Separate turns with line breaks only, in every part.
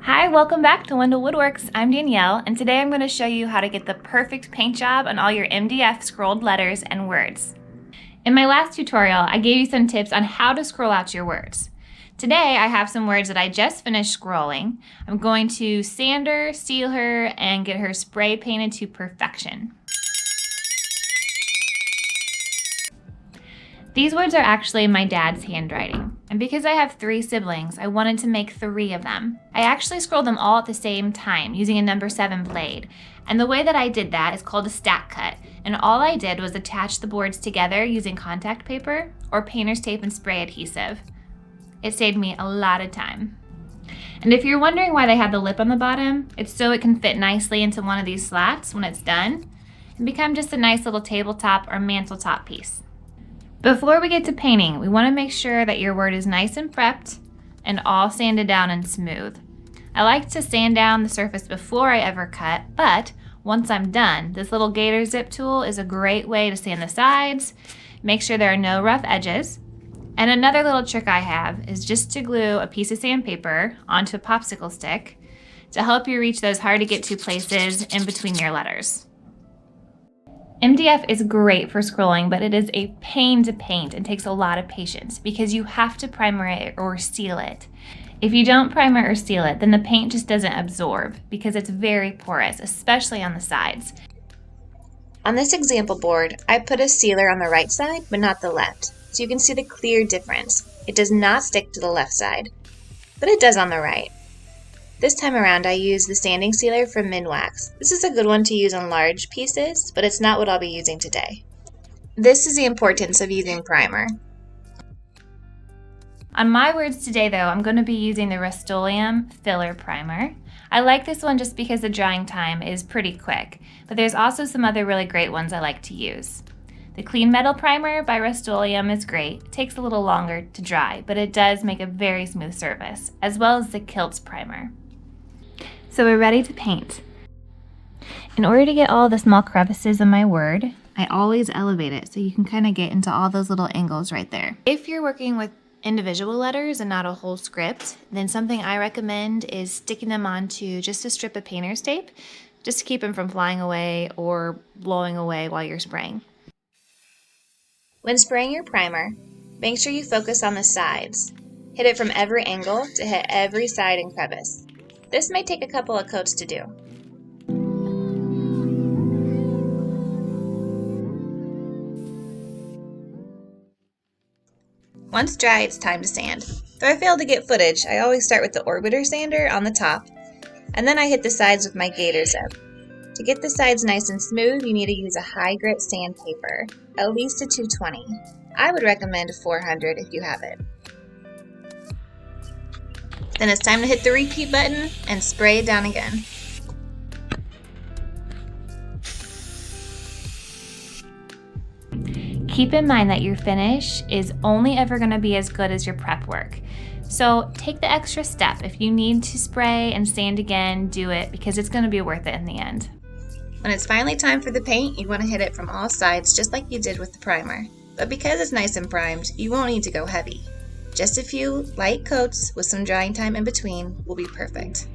Hi, welcome back to Wendell Woodworks. I'm Danielle, and today I'm going to show you how to get the perfect paint job on all your MDF scrolled letters and words. In my last tutorial, I gave you some tips on how to scroll out your words. Today, I have some words that I just finished scrolling. I'm going to sand her, seal her, and get her spray painted to perfection. These words are actually my dad's handwriting, and because I have 3 siblings, I wanted to make 3 of them. I actually scrolled them all at the same time using a number 7 blade, and the way that I did that is called a stack cut, and all I did was attach the boards together using contact paper or painter's tape and spray adhesive. It saved me a lot of time. And if you're wondering why they have the lip on the bottom, it's so it can fit nicely into one of these slats when it's done and become just a nice little tabletop or manteltop piece. Before we get to painting, we want to make sure that your word is nice and prepped and all sanded down and smooth. I like to sand down the surface before I ever cut, but once I'm done, this little gator zip tool is a great way to sand the sides, make sure there are no rough edges. And another little trick I have is just to glue a piece of sandpaper onto a popsicle stick to help you reach those hard to get to places in between your letters. MDF is great for scrolling, but it is a pain to paint and takes a lot of patience because you have to primer it or seal it. If you don't primer or seal it, then the paint just doesn't absorb because it's very porous, especially on the sides.
On this example board, I put a sealer on the right side, but not the left, so you can see the clear difference. It does not stick to the left side, but it does on the right. This time around, I used the sanding sealer from Minwax. This is a good one to use on large pieces, but it's not what I'll be using today. This is the importance of using primer.
On my words today though, I'm going to be using the Rust-Oleum Filler Primer. I like this one just because the drying time is pretty quick, but there's also some other really great ones I like to use. The Clean Metal Primer by Rust-Oleum is great. It takes a little longer to dry, but it does make a very smooth surface, as well as the Kilts Primer. So we're ready to paint. In order to get all the small crevices in my word, I always elevate it so you can kind of get into all those little angles right there. If you're working with individual letters and not a whole script, then something I recommend is sticking them onto just a strip of painter's tape, just to keep them from flying away or blowing away while you're spraying.
When spraying your primer, make sure you focus on the sides. Hit it from every angle to hit every side and crevice. This may take a couple of coats to do. Once dry, it's time to sand. If I fail to get footage, I always start with the orbiter sander on the top, and then I hit the sides with my gator zip. To get the sides nice and smooth, you need to use a high grit sandpaper, at least a 220. I would recommend a 400 if you have it. Then it's time to hit the repeat button and spray it down again.
Keep in mind that your finish is only ever going to be as good as your prep work. So take the extra step. If you need to spray and sand again, do it because it's going to be worth it in the end.
When it's finally time for the paint, you want to hit it from all sides just like you did with the primer. But because it's nice and primed, you won't need to go heavy. Just a few light coats with some drying time in between will be perfect.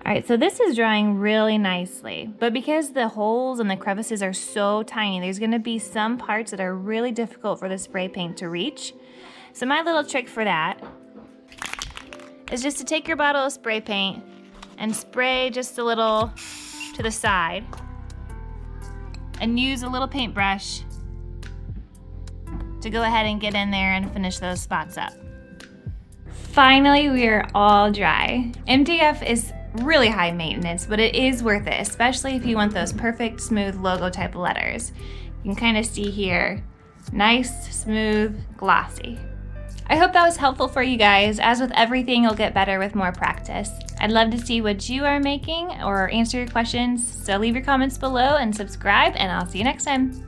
All right, so this is drying really nicely, but because the holes and the crevices are so tiny, there's gonna be some parts that are really difficult for the spray paint to reach. So my little trick for that is just to take your bottle of spray paint and spray just a little to the side and use a little paintbrush to go ahead and get in there and finish those spots up. Finally, we are all dry. MDF is really high maintenance, but it is worth it, especially if you want those perfect, smooth logo type letters. You can kind of see here, nice, smooth, glossy. I hope that was helpful for you guys. As with everything, you'll get better with more practice. I'd love to see what you are making or answer your questions, so leave your comments below and subscribe, and I'll see you next time.